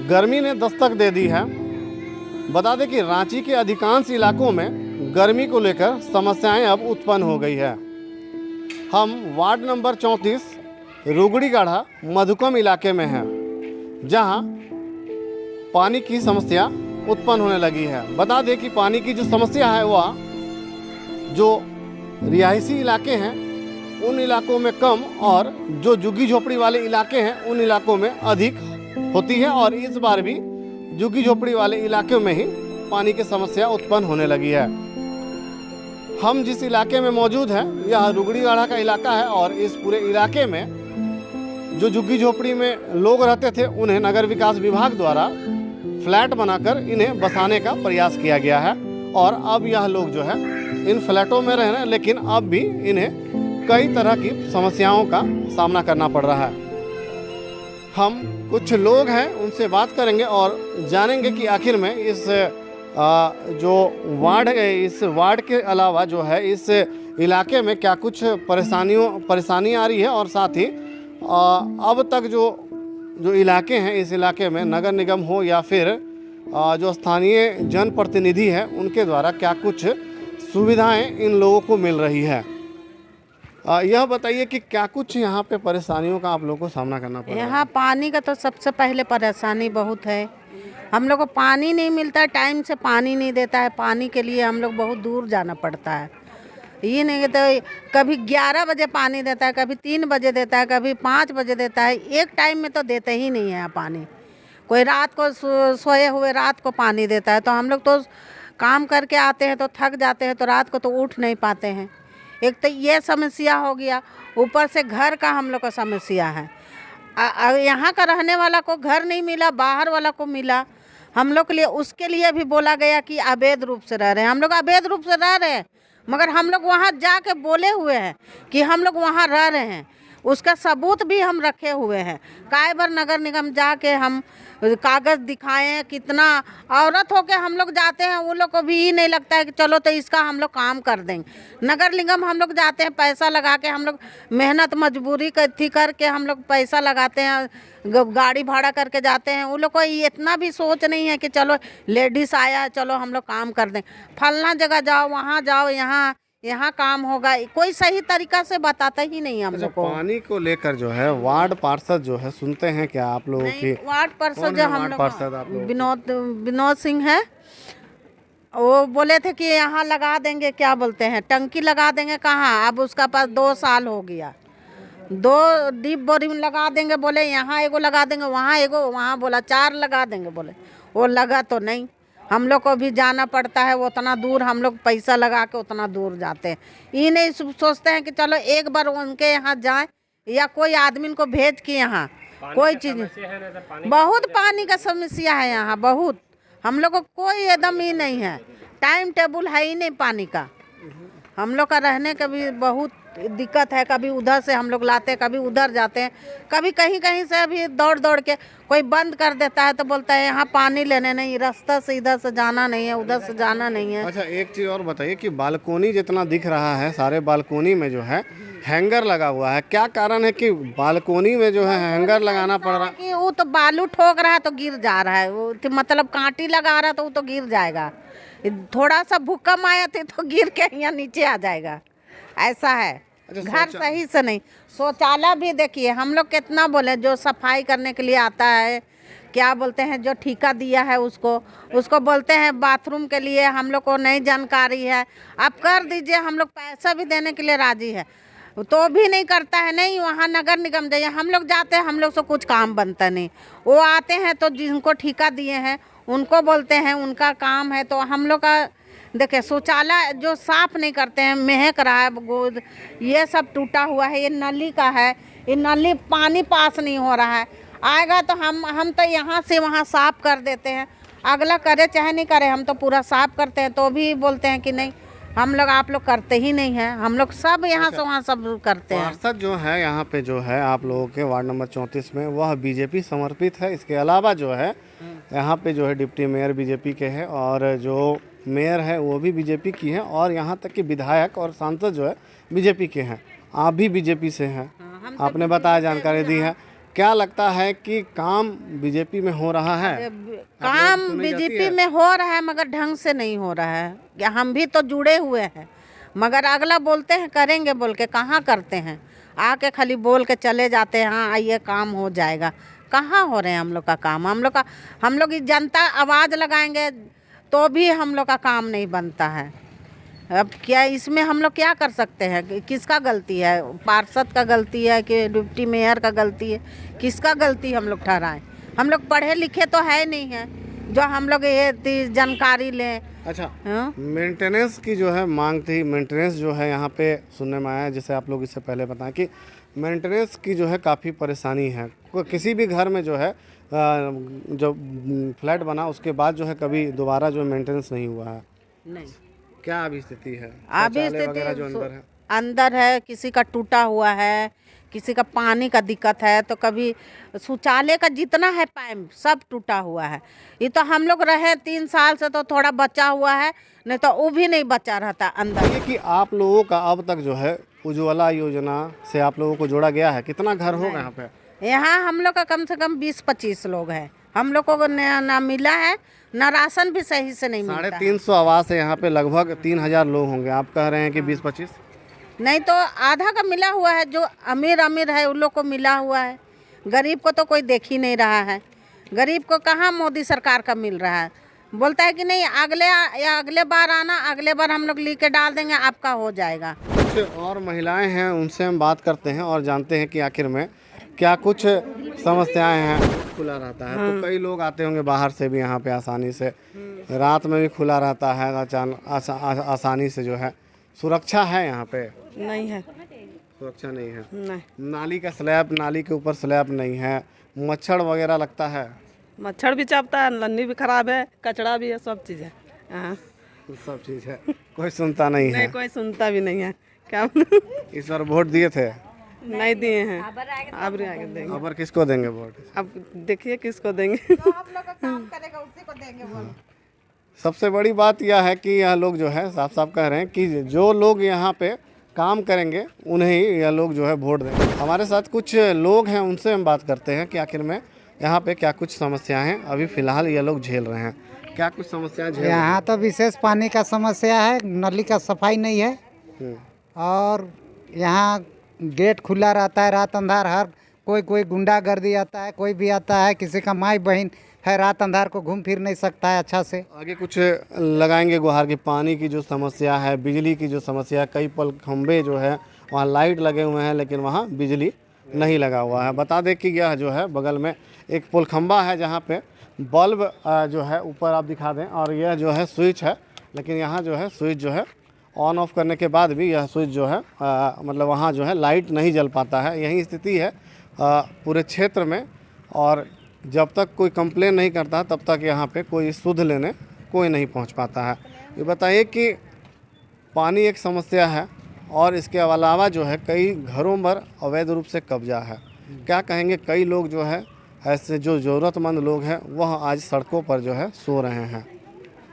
गर्मी ने दस्तक दे दी है। बता दें कि रांची के अधिकांश इलाकों में गर्मी को लेकर समस्याएं अब उत्पन्न हो गई है। हम वार्ड नंबर 34 रुगड़ीगढ़ा मधुकम इलाके में हैं, जहां पानी की समस्या उत्पन्न होने लगी है। बता दें कि पानी की जो समस्या है वह जो रिहायशी इलाके हैं उन इलाकों में कम और जो झुग्गी झोपड़ी वाले इलाके हैं उन इलाकों में अधिक होती है, और इस बार भी झुग्गी झोपड़ी वाले इलाकों में ही पानी की समस्या उत्पन्न होने लगी है। हम जिस इलाके में मौजूद हैं यह रुगड़ीगढ़ा का इलाका है, और इस पूरे इलाके में जो झुग्गी झोपड़ी में लोग रहते थे उन्हें नगर विकास विभाग द्वारा फ्लैट बनाकर इन्हें बसाने का प्रयास किया गया है, और अब यह लोग जो है इन फ्लैटों में रह रहे हैं, लेकिन अब भी इन्हें कई तरह की समस्याओं का सामना करना पड़ रहा है। हम कुछ लोग हैं उनसे बात करेंगे और जानेंगे कि आखिर में इस जो वार्ड है, इस वार्ड के अलावा जो है इस इलाके में क्या कुछ परेशानी आ रही है, और साथ ही अब तक जो इलाके हैं इस इलाके में नगर निगम हो या फिर जो स्थानीय जनप्रतिनिधि हैं उनके द्वारा क्या कुछ सुविधाएं इन लोगों को मिल रही है। यह बताइए कि क्या कुछ यहाँ पे परेशानियों का आप लोगों को सामना करना पड़ रहा है? यहाँ पानी का तो सबसे पहले परेशानी बहुत है। हम लोग को पानी नहीं मिलता है, टाइम से पानी नहीं देता है। पानी के लिए हम लोग बहुत दूर जाना पड़ता है। ये नहीं तो कभी 11 बजे पानी देता है, कभी 3 बजे देता है, कभी 5 बजे देता है। एक टाइम में तो देते ही नहीं है पानी। कोई रात को सोए हुए रात को पानी देता है, तो हम लोग तो काम करके आते हैं तो थक जाते हैं, तो रात को तो उठ नहीं पाते हैं। एक तो ये समस्या हो गया, ऊपर से घर का हम लोग का समस्या है। यहाँ का रहने वाला को घर नहीं मिला, बाहर वाला को मिला। हम लोग के लिए उसके लिए भी बोला गया कि अवैध रूप से रह रहे हैं। हम लोग अवैध रूप से रह रहे हैं, मगर हम लोग वहाँ जाके बोले हुए हैं कि हम लोग वहाँ रह रहे हैं। उसका सबूत भी हम रखे हुए हैं। कई बार नगर निगम जाके हम कागज़ दिखाएं, कितना औरत होके हम लोग जाते हैं, उन लोग को भी ही नहीं लगता है कि चलो तो इसका हम लोग काम कर देंगे। नगर निगम हम लोग जाते हैं, पैसा लगा के हम लोग मेहनत मजबूरी करके हम लोग पैसा लगाते हैं, गाड़ी भाड़ा करके जाते हैं। उन लोग को इतना भी सोच नहीं है कि चलो लेडीज़ आया है, चलो हम लोग काम कर दें। फलना जगह जाओ, वहाँ जाओ, यहाँ काम होगा, कोई सही तरीका से बताता ही नहीं हम लोग को। पानी को लेकर जो है वार्ड पार्षद जो है सुनते हैं क्या आप लोगों की? वार्ड पार्षद जो हम लोग विनोद सिंह है, वो बोले थे कि यहाँ लगा देंगे, क्या बोलते हैं, टंकी लगा देंगे। कहाँ, अब उसका पास 2 साल हो गया। 2 डीप बोरिंग लगा देंगे बोले, यहाँ एगो लगा देंगे, वहाँ एगो, वहाँ बोला 4 लगा देंगे बोले। वो लगा तो नहीं। हम लोग को भी जाना पड़ता है उतना दूर, हम लोग पैसा लगा के उतना दूर जाते हैं। ये नहीं सोचते हैं कि चलो एक बार उनके यहाँ जाएं, या कोई आदमी को भेज के यहाँ कोई चीज़। बहुत पानी का समस्या है यहाँ, बहुत। हम लोग को कोई एकदम ही नहीं है, टाइम टेबल है ही नहीं पानी का। हम लोग का रहने का भी बहुत दिक्कत है। कभी उधर से हम लोग लाते हैं, कभी उधर जाते हैं, कभी कहीं से अभी दौड़ के कोई बंद कर देता है तो बोलता है यहाँ पानी लेने नहीं, रास्ता से इधर से जाना नहीं है, उधर से जाना नहीं है। अच्छा, एक चीज़ और बताइए कि बालकोनी जितना दिख रहा है, सारे बालकोनी में जो है हैंगर लगा हुआ है। क्या कारण है कि बालकोनी में जो है हैंगर लगाना पड़ रहा है? कि वो तो बालू ठोक रहा है तो गिर जा रहा है, वो मतलब कांटी लगा रहा है तो वो तो गिर जाएगा। थोड़ा सा भूकंप आया थे तो गिर के यहाँ नीचे आ जाएगा, ऐसा है। घर सही से नहीं। शौचालय भी देखिए, हम लोग कितना बोले, जो सफाई करने के लिए आता है, क्या बोलते हैं, जो ठेका दिया है उसको बोलते हैं बाथरूम के लिए हम लोग को नहीं जानकारी है, आप कर दीजिए, हम लोग पैसा भी देने के लिए राजी है, तो भी नहीं करता है। नहीं, वहाँ नगर निगम जाइए, हम लोग जाते हैं, हम लोग से कुछ काम बनता नहीं। वो आते हैं तो जिनको ठेका दिए हैं उनको बोलते हैं उनका काम है। तो हम लोग का देखिए शौचालय जो साफ नहीं करते हैं, महक रहा है, गोद ये सब टूटा हुआ है। ये नली का है, ये नली पानी पास नहीं हो रहा है। आएगा तो हम तो यहाँ से वहाँ साफ कर देते हैं, अगला करे चाहे नहीं करे, हम तो पूरा साफ करते हैं, तो भी बोलते हैं कि नहीं हम लोग, आप लोग करते ही नहीं हैं। हम लोग सब यहाँ से वहाँ सब करते हैं। पार्षद जो है यहाँ पे जो है आप लोगों के वार्ड नंबर 34 में, वह बीजेपी समर्पित है। इसके अलावा जो है यहाँ पे जो है डिप्टी मेयर बीजेपी के हैं, और जो मेयर है वो भी बीजेपी की है, और यहाँ तक कि विधायक और सांसद जो है बीजेपी के हैं। आप भी बीजेपी से हैं, आपने बताया, जानकारी दी है। क्या लगता है कि काम बीजेपी में हो रहा है? काम सुनी जाती बीजेपी है? में हो रहा है मगर ढंग से नहीं हो रहा है। क्या हम भी तो जुड़े हुए हैं, मगर अगला बोलते हैं करेंगे बोल के कहाँ करते हैं। आके खाली बोल के चले जाते हैं, हाँ आइए काम हो जाएगा। कहाँ हो रहे हैं हम लोग का काम? हम लोग जनता आवाज़ लगाएंगे तो भी हम लोग का काम नहीं बनता है। अब क्या इसमें हम लोग क्या कर सकते हैं? किसका गलती है? पार्षद का गलती है कि डिप्टी मेयर का गलती है? किसका गलती हम लोग ठहराएं? हम लोग पढ़े लिखे तो है नहीं है जो हम लोग ये जानकारी लें। अच्छा, हाँ? मेंटेनेंस की जो है मांग थी। मेंटेनेंस जो है यहाँ पे सुनने में आया है, जैसे आप लोग इससे पहले बताएं कि मेंटेनेंस की जो है काफ़ी परेशानी है। किसी भी घर में जो है जो फ्लैट बना उसके बाद जो है कभी दोबारा जो मेंटेनेंस नहीं हुआ है। नहीं, क्या अभी स्थिति है? अभी शौचालय वगैरह जो स्थिति अंदर है, किसी का टूटा हुआ है, किसी का पानी का दिक्कत है, तो कभी शौचालय का जितना है पाइप सब टूटा हुआ है। ये तो हम लोग रहे 3 साल से तो थोड़ा बचा हुआ है, नहीं तो वो भी नहीं बचा रहता अंदर। ये कि आप लोगों का अब तक जो है उज्ज्वला योजना से आप लोगों को जोड़ा गया है। कितना घर होगा यहाँ पे? यहाँ हम लोग का कम से कम 20-25 लोग हैं। हम लोग को ना मिला है, ना राशन भी सही से नहीं मिलता है। 350 आवास है यहाँ पे, लगभग 3000 लोग होंगे। आप कह रहे हैं कि 20-25? नहीं तो आधा का मिला हुआ है, जो अमीर है उन लोग को मिला हुआ है। गरीब को तो कोई देख ही नहीं रहा है। गरीब को कहाँ मोदी सरकार का मिल रहा है। बोलता है कि नहीं अगले बार आना, अगले बार हम लोग लिख के डाल देंगे, आपका हो जाएगा। कुछ और महिलाएं हैं, उनसे हम बात करते हैं और जानते हैं कि आखिर में क्या कुछ समस्याएं हैं। खुला रहता है तो कई लोग आते होंगे बाहर से भी यहाँ पे आसानी से। रात में भी खुला रहता है आसानी से जो है। सुरक्षा है यहाँ पे? नहीं है। सुरक्षा नहीं है। नहीं, नाली का स्लैब, नाली के ऊपर स्लैब नहीं है। मच्छर वगैरह लगता है? मच्छर भी चापता है, नन्ही भी खराब है, कचरा भी है, सब चीज़ है। हाँ। सब चीज़ है। कोई सुनता नहीं है। नहीं, कोई सुनता भी नहीं है। क्या इस बार वोट दिए थे? नहीं दिए हैं। अब आगे देंगे। अब किसको देंगे वोट? अब देखिए किसको देंगे। सबसे बड़ी बात यह है कि यह लोग जो है साफ साफ कह रहे हैं कि जो लोग यहाँ पे काम करेंगे उन्हें ही यह लोग जो है वोट देंगे। हमारे साथ कुछ लोग हैं, उनसे हम बात करते हैं कि आखिर में यहाँ पे क्या कुछ समस्याएं हैं अभी फ़िलहाल ये लोग झेल रहे हैं। क्या कुछ समस्याएं झेल रहे हैं? यहाँ तो विशेष पानी का समस्या है, नली का सफाई नहीं है और यहाँ गेट खुला रहता है रात अंधार। हर कोई गुंडागर्दी आता है, कोई भी आता है, किसी का माई बहन है, रात अंधार को घूम फिर नहीं सकता है अच्छा से। आगे कुछ लगाएंगे गुहार की? पानी की जो समस्या है, बिजली की जो समस्या है, कई पल खंबे जो है वहाँ लाइट लगे हुए हैं लेकिन वहाँ बिजली नहीं लगा हुआ है। बता दें कि यह जो है बगल में एक पोल खंबा है जहाँ पे बल्ब जो है ऊपर आप दिखा दें, और यह जो है स्विच है, लेकिन यहाँ जो है स्विच जो है ऑन ऑफ करने के बाद भी यह स्विच जो है मतलब वहाँ जो है लाइट नहीं जल पाता है। यही स्थिति है पूरे क्षेत्र में, और जब तक कोई कंप्लेन नहीं करता तब तक यहाँ पे कोई सुध लेने कोई नहीं पहुँच पाता है। ये बताइए कि पानी एक समस्या है और इसके अलावा जो है कई घरों पर अवैध रूप से कब्जा है। क्या कहेंगे? कई लोग जो है ऐसे जो ज़रूरतमंद लोग हैं वह आज सड़कों पर जो है सो रहे हैं,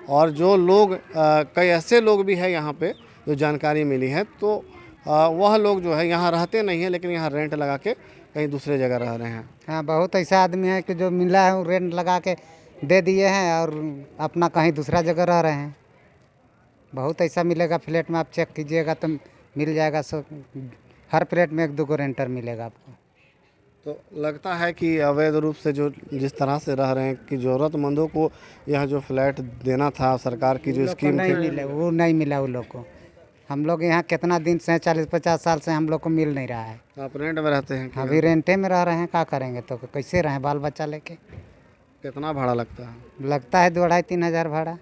और जो लोग कई ऐसे लोग भी हैं यहाँ पे जो जानकारी मिली है तो वह लोग जो है यहाँ रहते नहीं हैं लेकिन यहाँ रेंट लगा के कहीं दूसरे जगह रह रहे हैं। हाँ, बहुत ऐसा आदमी है कि जो मिला है वो रेंट लगा के दे दिए हैं और अपना कहीं दूसरा जगह रह रहे हैं। बहुत ऐसा मिलेगा फ्लैट में, आप चेक कीजिएगा तो मिल जाएगा। हर फ्लैट में 1-2 रेंटर मिलेगा आपको। तो लगता है कि अवैध रूप से जो जिस तरह से रह रहे हैं कि ज़रूरतमंदों को यह जो फ्लैट देना था सरकार की जो स्कीम नहीं मिले, वो नहीं मिला उन लोग को। हम लोग यहाँ कितना दिन से 40-50 साल से हम लोग को मिल नहीं रहा है। आप रेंट में रहते हैं? अभी रेंटे में रह रहे हैं, क्या करेंगे? तो कैसे रहें बाल बच्चा लेके? कितना भाड़ा लगता है? लगता है 2-2.5-3 हज़ार भाड़ा।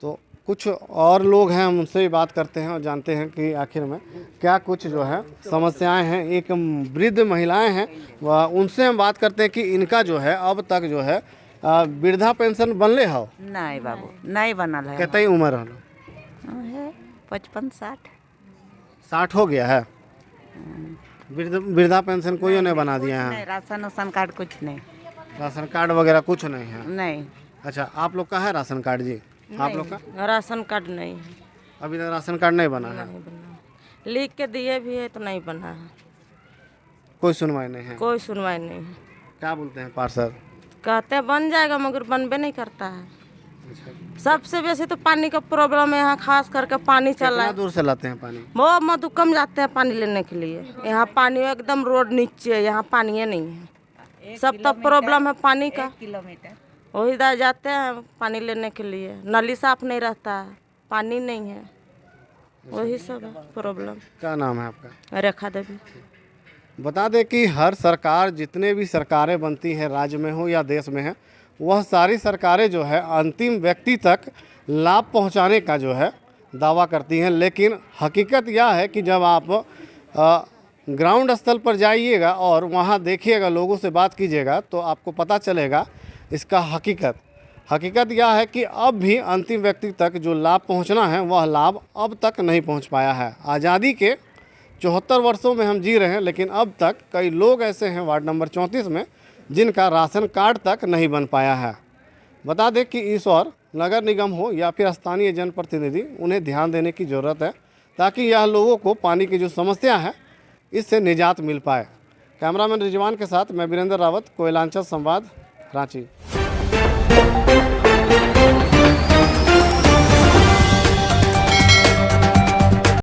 तो कुछ और लोग हैं, हम उनसे भी बात करते हैं और जानते हैं कि आखिर में क्या कुछ जो है समस्याएं हैं। एक वृद्ध महिलाएं हैं, उनसे हम बात करते हैं कि इनका जो है अब तक जो है वृद्धा पेंशन बनले हो? नहीं बाबू, नहीं बनल है। कितनी उम्र है? 55-60। 60 हो गया है। वृद्धा पेंशन कोई नहीं बना दिया है? नहीं, राशन उसन कार्ड कुछ नहीं। राशन कार्ड वगैरह कुछ नहीं है? नहीं, अच्छा, आप लोग का है राशन कार्ड जी? आप लोग का राशन कार्ड नहीं है। अभी तक राशन कार्ड नहीं बना है? नहीं बना, लिख के दिए भी है तो नहीं बना है। कोई सुनवाई नहीं है। कोई सुनवाई नहीं है। क्या बोलते हैं पार्षद? कहते हैं बन जाएगा मगर बनबे नहीं करता है। सबसे बेसी तो पानी का प्रॉब्लम है यहाँ, खास करके पानी चल रहा कितना है। दूर से लाते हैं पानी? वो मधुकम जाते हैं पानी लेने के लिए। यहाँ पानी एकदम रोड नीचे है, यहाँ पानी नहीं है। सब तो प्रॉब्लम है पानी का। वही इधर जाते हैं पानी लेने के लिए, नली साफ नहीं रहता है, पानी नहीं है, वही सब है प्रॉब्लम। क्या नाम है आपका? रेखा देवी। बता दें कि हर सरकार, जितने भी सरकारें बनती हैं राज्य में हो या देश में है, वह सारी सरकारें जो है अंतिम व्यक्ति तक लाभ पहुंचाने का जो है दावा करती हैं, लेकिन हकीकत यह है कि जब आप ग्राउंड स्थल पर जाइएगा और वहां देखिएगा, लोगों से बात कीजिएगा, तो आपको पता चलेगा इसका हकीकत यह है कि अब भी अंतिम व्यक्ति तक जो लाभ पहुंचना है वह लाभ अब तक नहीं पहुंच पाया है। आज़ादी के 74 वर्षों में हम जी रहे हैं, लेकिन अब तक कई लोग ऐसे हैं वार्ड नंबर 34 में जिनका राशन कार्ड तक नहीं बन पाया है। बता दें कि इस और नगर निगम हो या फिर स्थानीय जनप्रतिनिधि, उन्हें ध्यान देने की ज़रूरत है ताकि यह लोगों को पानी की जो समस्या है इससे निजात मिल पाए। कैमरामैन रिजवान के साथ मैं वीरेंद्र रावत, कोयलांचल संवाद, रांची।